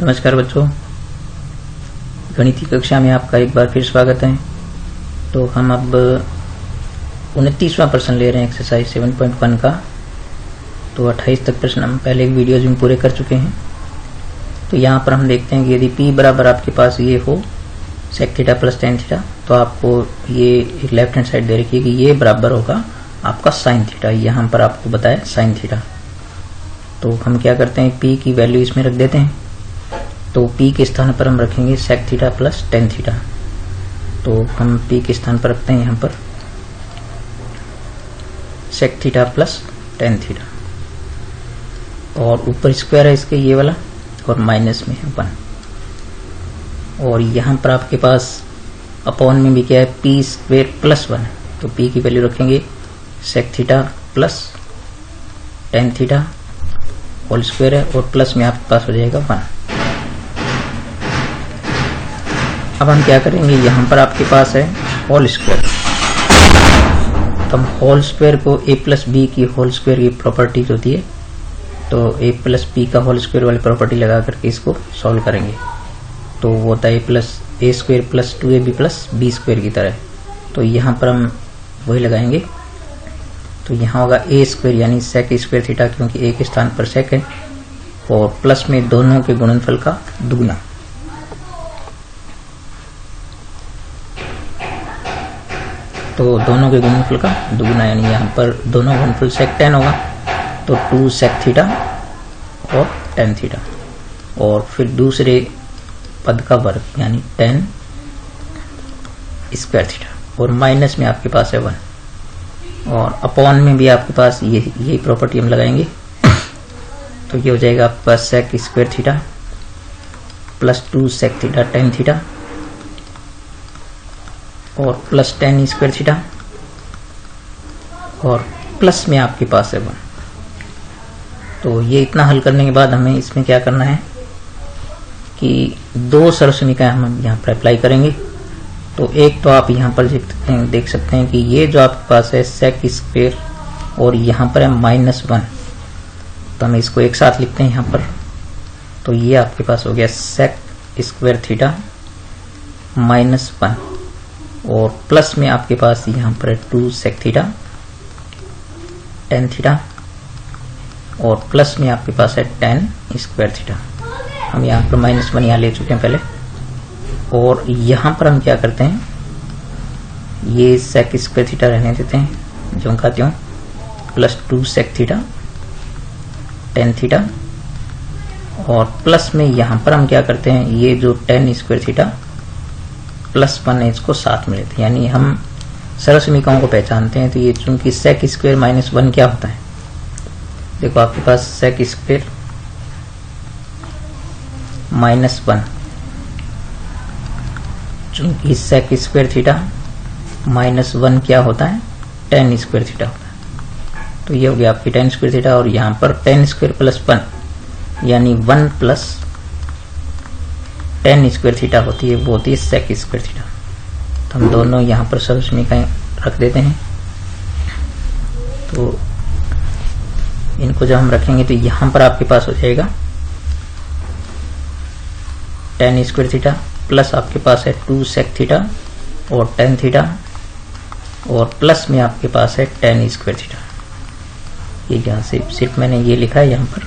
नमस्कार बच्चों, गणित की कक्षा में आपका एक बार फिर स्वागत है। तो हम अब 29वां प्रश्न ले रहे हैं एक्सरसाइज 7.1 का। तो 28 तक प्रश्न हम पहले एक वीडियोज में पूरे कर चुके हैं। तो यहाँ पर हम देखते हैं कि यदि p बराबर आपके पास ये हो sec theta plus tan theta, तो आपको ये एक लेफ्ट हैंड साइड दे रखी है कि ये बराबर होगा आपका sin थीटा। यहाँ पर आपको बताया sin थीटा। तो हम क्या करते हैं, p की वैल्यू इसमें रख देते हैं। तो p के स्थान पर हम रखेंगे sec theta plus tan theta. तो हम p के स्थान पर रखते हैं यहाँ पर sec theta plus tan theta, और ऊपर स्क्वायर है इसके ये वाला, और माइनस में है 1। और यहाँ पर आपके पास अपॉन में भी क्या है, p स्क्वायर प्लस 1। तो p की वैल्यू रखेंगे sec theta plus tan theta whole square है, और प्लस में आपके पास हो जाएगा 1। अब हम क्या करेंगे, यहाँ पर आपके पास है होल स्क्वायर। तो हम होल स्क्वायर को a प्लस बी की होल स्क्वायर की प्रॉपर्टीज होती है, तो a प्लस बी का होल स्क्वायर वाली प्रॉपर्टी लगा करके इसको सॉल्व करेंगे। तो वो होता है a plus A square plus 2ab प्लस बी स्क्वायर की तरह। तो यहाँ पर हम वही लगाएंगे। तो यहाँ होगा ए स्क्वायर यानी सेक स्क्वायर थीटा, क्योंकि ए के स्थान पर सेक है, और प्लस में दोनों के गुणनफल का दुगुना। तो दोनों के गुणनफल का दुगुना यानी यहाँ पर दोनों गुणनफल सेक tan होगा, तो 2 सेक थीटा और tan थीटा, और फिर दूसरे पद का वर्ग यानी tan स्क्वायर थीटा, और माइनस में आपके पास है 1, और अपॉन में भी आपके पास ये प्रॉपर्टी हम लगाएंगे। तो ये हो जाएगा आपके पास sec square theta plus 2 sec theta tan theta, और प्लस tan स्क्वायर थीटा, और प्लस में आपके पास है 1। तो ये इतना हल करने के बाद हमें इसमें क्या करना है कि दो सरल समीकरण हम यहाँ पर अप्लाई करेंगे। तो एक तो आप यहाँ पर देख सकते हैं कि ये जो आपके पास है सेक स्क्वायर, और यहाँ पर है -1। तो हम इसको एक साथ लिखते हैं यहाँ पर। तो ये आपके पास हो गया सेक स्क्वायर थीटा -1, और प्लस में आपके पास यहाँ पर है 2 सेक थीटा tan थीटा, और प्लस में आपके पास है tan स्क्वायर थीटा। हम यहाँ पर -1 यहाँ ले चुके हैं पहले। और यहाँ पर हम क्या करते हैं, ये सेक स्क्वायर थीटा रहने देते हैं जो का त्यों, plus 2 sec theta tan theta, और प्लस में यहाँ पर हम क्या करते हैं, ये जो tan स्क्वायर थीटा प्लस 1 है इसको साथ में लेते हैं, यानी हम सरल समीकरणों को पहचानते हैं। तो ये चूंकि सेक स्क्वायर -1 क्या होता है, देखो आपके पास सेक स्क्वायर -1, चूंकि सेक स्क्वायर थीटा -1 क्या होता है, tan स्क्वायर थीटा होता है। तो ये हो गया आपकी tan स्क्वायर थीटा, और यहाँ पर tan स्क्वायर प्लस 1 यानी 1 प्लस tan स्क्वायर थीटा होती है, वो होती है सेक स्क्वायर थीटा। तो हम दोनों यहाँ पर सरल समीकरण रख देते हैं। तो इनको जब हम रखेंगे तो यहाँ पर आपके पास हो जाएगा tan स्क्वायर थीटा प्लस आपके पास है 2 सेक थीटा और tan थीटा, और प्लस में आपके पास है tan स्क्वायर थीटा। ये यहाँ से सिर्फ मैंने ये लिखा है यहाँ पर,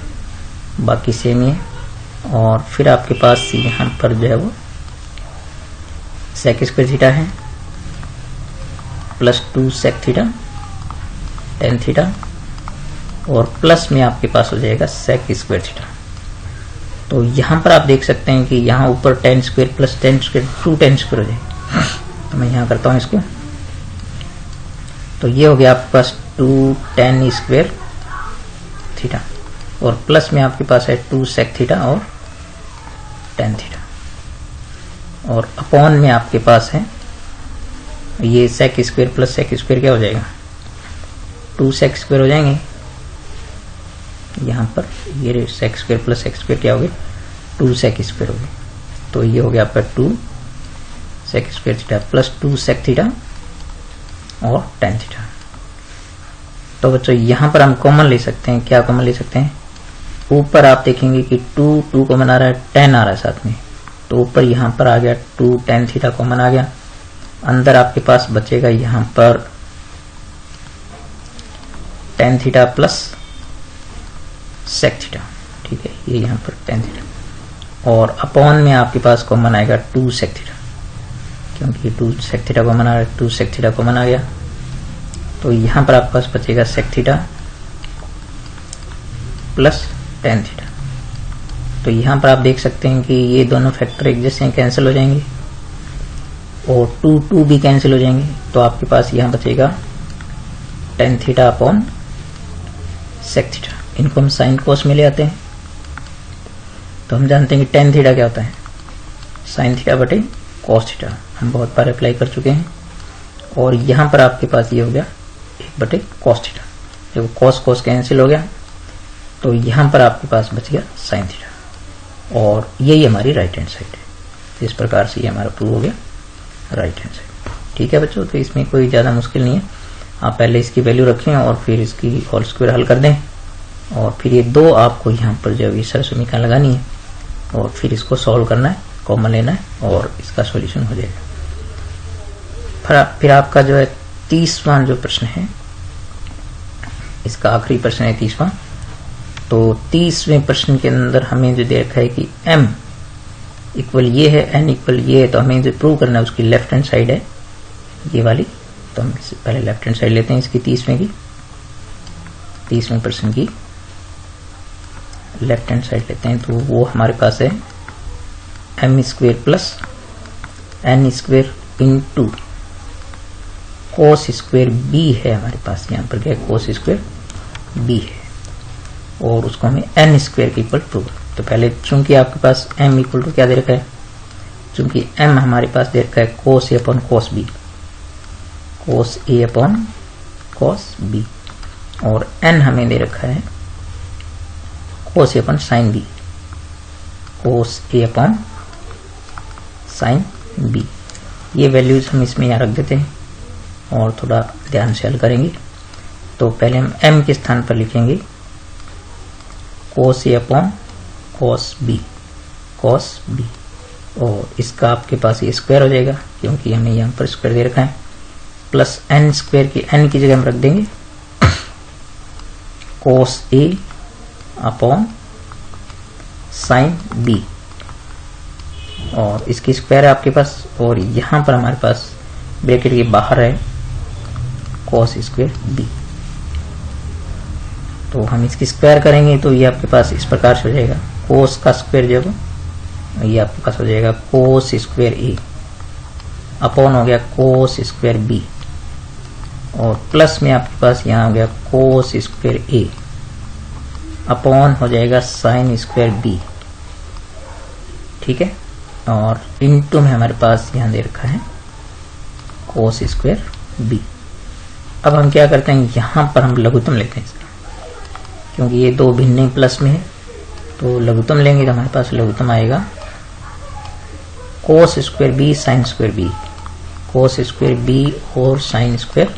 बाकी सेम ही है। और फिर आपके पास यहाँ पर जो है वो सेक स्क्वायर थीटा है plus 2 sec theta tan theta, और प्लस में आपके पास हो जाएगा सेक स्क्वायर थीटा। तो यहाँ पर आप देख सकते हैं कि यहाँ ऊपर tan square plus tan square 2 tan square हो जाएगा। तो मैं यहाँ करता हूँ इसको। तो ये हो गया आपके पास 2 tan स्क्वायर थीटा, और प्लस में आपके पास है 2 सेक थीटा और tan थीटा, और अपॉन में आपके पास है ये sec square plus sec square क्या हो जाएगा, 2 सेक स्क्वायर हो जाएंगे। यहाँ पर ये sec square plus sec square क्या हो गया, 2 सेक स्क्वायर हो गया। तो ये हो गया आपका 2 sec square theta plus 2 sec theta और tan थीटा। तो बच्चों यहाँ पर हम कॉमन ले सकते हैं, क्या कॉमन ले सकते हैं, ऊपर आप देखेंगे कि 2 कॉमन आ रहा है, 10 आ रहा है साथ में, तो ऊपर यहाँ पर आ गया 2 tan थीटा कॉमन आ गया। अंदर आपके पास बचेगा यहाँ पर tan theta plus sec theta, ठीक है, ये यहाँ पर tan थीटा, और अपॉन में आपके पास कॉमन आएगा 2 sec थीटा, क्योंकि 2 sec थीटा कॉमन आ रहा है, 2 sec थीटा कॉमन आ गया, तो यहाँ पर आपके पास बचेगा sec theta plus tan theta. तो यहाँ पर आप देख सकते हैं कि ये दोनों फैक्टर एक जैसे कैंसिल हो जाएंगे और 2 भी कैंसिल हो जाएंगे, तो आपके पास यहाँ बचेगा tan theta upon sec theta. इनको हम साइन कोस में ले आते हैं, तो हम जानते हैं कि tan थीटा क्या होता है, साइन थीटा बटे cos थीटा, हम बहुत बार अप्लाई कर चुके हैं। और यहाँ पर आपके पास ये हो गया 1 बटे cos थीटा, देखो cos cos कैंसिल हो गया, तो यहाँ पर आपके पास बच गया साइन थीटा, और यही हमारी राइट हैंड साइड है। तो इस प्रकार से ये हमारा प्रूव हो गया राइट हैंड साइड। ठीक है बच्चों, तो इसमें कोई ज़्यादा मुश्किल नहीं है, आप पहले इसकी वैल्यू रखें और फिर इसकी होल स्क्वायर हल कर दें, और फिर ये 2 आपको यहाँ पर जो है सर समीकरण लगानी है और फिर इसको सॉल्व करना है, कॉमन लेना है और इसका सॉल्यूशन हो जाएगा। फिर आपका जो है 30वां जो प्रश्न है, इसका आखिरी प्रश्न है 30वां। तो 30वें प्रश्न के अंदर हमें जो दे रखा है कि m इक्वल ये है, n इक्वल ये है, तो हमें जो प्रूव करना है उसकी लेफ्ट हैंड साइड है ये वाली, तो हम पहले लेफ्ट हैंड साइड लेते हैं इसकी 30वें प्रश्न की लेफ्ट हैंड साइड लेते हैं, तो वो हमारे पास है m square plus n square into cos square b है हमारे पास, यहाँ पर क्या है कोस स्क्वेयर b है, और उसको हमें n स्क्वेयर के इक्वल प्रूव। तो पहले चूंकि आपके पास m इक्वल टू क्या दे रखा है, चूंकि m हमारे पास दे रखा है कोस a upon cos b, cos a upon cos b, और n हमें दे रखा है कोस a upon sine b, cos a upon sine b। ये वैल्यूज हम इसमें यहाँ रख देते हैं और थोड़ा ध्यान से हल करेंगे। तो पहले हम m के स्थान पर लिखेंगे कोस a upon cos b, cos b, और इसका आपके पास ये स्क्वायर हो जाएगा क्योंकि हमें यहाँ पर स्क्वायर दे रखा है, प्लस n स्क्वायर की n की जगह हम रख देंगे कोस a अपॉन साइन b, और इसकी स्क्वायर है आपके पास, और यहाँ पर हमारे पास ब्रैकेट के बाहर है कोस स्क्वायर b। तो हम इसकी स्क्वायर करेंगे तो ये आपके पास इस प्रकार से हो जाएगा, कोस का स्क्वायर जब ये आपके पास हो जाएगा कोस स्क्वायर a अपॉन हो गया कोस स्क्वायर b, और प्लस में आपके पास यहाँ हो गया कोस स्क्वायर a अपॉन हो जाएगा साइन स्क्वायर b। ठीक है, और इनटू में हमारे पास यहाँ दे रखा है कोस स्क्वायर b। अब हम क्या करते हैं, यहाँ पर हम लघुत्तम लेते हैं इसका, क्योंकि ये 2 भिन्न प्लस में है, तो लघुत्तम लेंगे तो हमारे पास लघुत्तम आएगा cos square b sine square b, cos square b और साइन स्क्वायर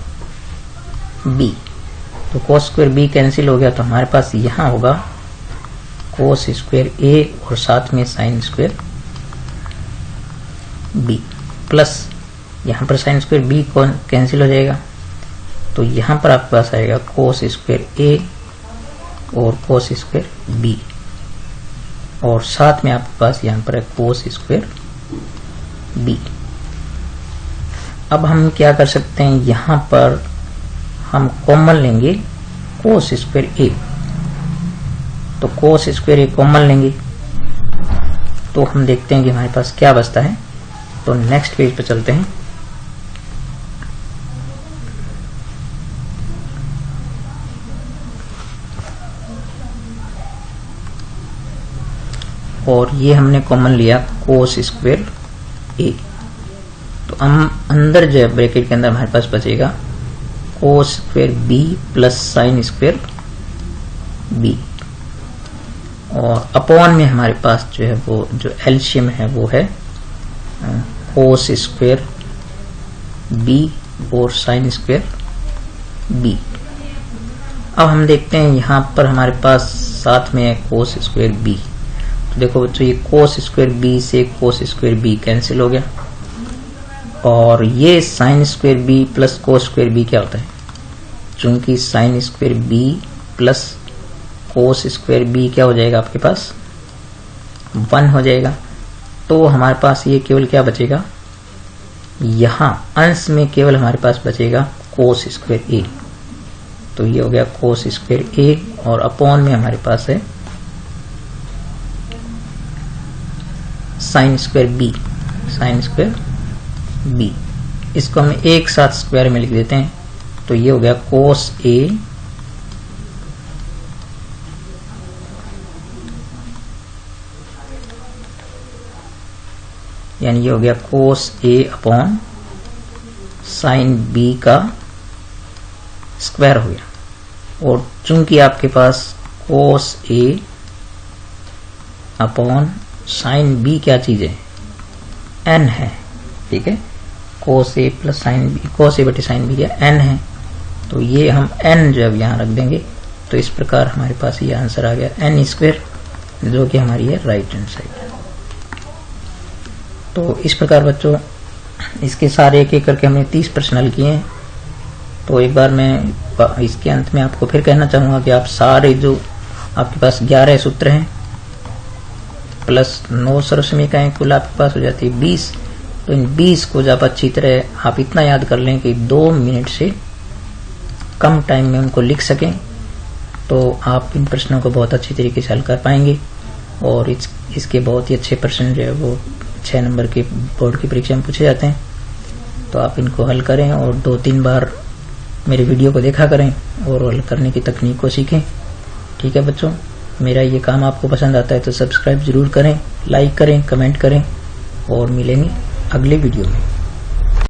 b। तो कोस स्क्वायर b कैंसिल हो गया, तो हमारे पास यहाँ होगा कोस स्क्वायर a और साथ में साइन स्क्वायर b, प्लस यहाँ पर साइन स्क्वायर b कौन कैंसिल हो जाएगा, तो यहाँ पर आपके पास आएगा कोस स्क्वायर a और कोस स्क्वायर b, और साथ में आपके पास यहाँ पर है कोस स्क्वायर b। अब हम क्या कर सकते हैं, यहाँ पर हम कॉमन लेंगे कोस स्क्वायर a, तो कोस स्क्वायर a कॉमन लेंगे तो हम देखते हैं कि हमारे पास क्या बचता है। तो नेक्स्ट पेज पे चलते हैं। और ये हमने कॉमन लिया कोस स्क्वायर a, तो हम अंदर जो है ब्रैकेट के अंदर हमारे पास बचेगा cos square b plus sine square b, और अपॉन में हमारे पास जो है वो जो एलसीएम है वो है कोस स्क्वायर b और साइन स्क्वायर b। अब हम देखते हैं यहाँ पर हमारे पास साथ में है कोस स्क्वायर बी। तो देखो बच्चों, ये कोस स्क्वायर बी से कोस स्क्वायर बी कैंसिल हो गया, और ये sine square B plus cos square B क्या होता है, चूंकि sine square B plus cos square B क्या हो जाएगा आपके पास 1 हो जाएगा। तो हमारे पास ये केवल क्या बचेगा, यहां अंश में केवल हमारे पास बचेगा कोस स्क्वायर ए। तो ये हो गया कोस स्क्वायर ए, और अपॉन में हमारे पास है sine square B, sine square B. इसको हम एक साथ स्क्वायर में लिख देते हैं, तो ये हो गया कोस ए यानी ये हो गया कोस ए अपॉन साइन बी का स्क्वायर हो गया। और चूंकि आपके पास कोस ए अपॉन साइन बी क्या चीज है, एन है, ठीक है। कोस ए प्लस साइन बी, कोस ए बटे साइन बी क्या एन है, तो ये हम एन जब यहां रख देंगे तो इस प्रकार हमारे पास ये आंसर आ गया एन स्क्वायर, जो कि हमारी है राइट हैंड साइड। तो इस प्रकार बच्चों इसके सारे एक एक करके हमने 30 प्रश्न हल किए हैं। तो एक बार मैं इसके अंत में आपको फिर कहना चाहूंगा कि आप सारे जो आपके पास 11 सूत्र हैं प्लस 9 सर्वसमीकाएं कुल आपके पास हो जाती है 20। तो इन 20 को जब अच्छी तरह आप इतना याद कर लें कि 2 मिनट से कम टाइम में उनको लिख सकें, तो आप इन प्रश्नों को बहुत अच्छी तरीके से हल कर पाएंगे। और इसके बहुत ही अच्छे प्रश्न जो है वो 6 नंबर के बोर्ड की परीक्षा में पूछे जाते हैं। तो आप इनको हल करें और 2-3 बार मेरे वीडियो को देखा करें और हल करने की तकनीक को सीखें। ठीक है बच्चों, मेरा ये काम आपको पसंद आता है तो सब्सक्राइब जरूर करें, लाइक करें, कमेंट करें, और मिलेंगे अगले वीडियो में।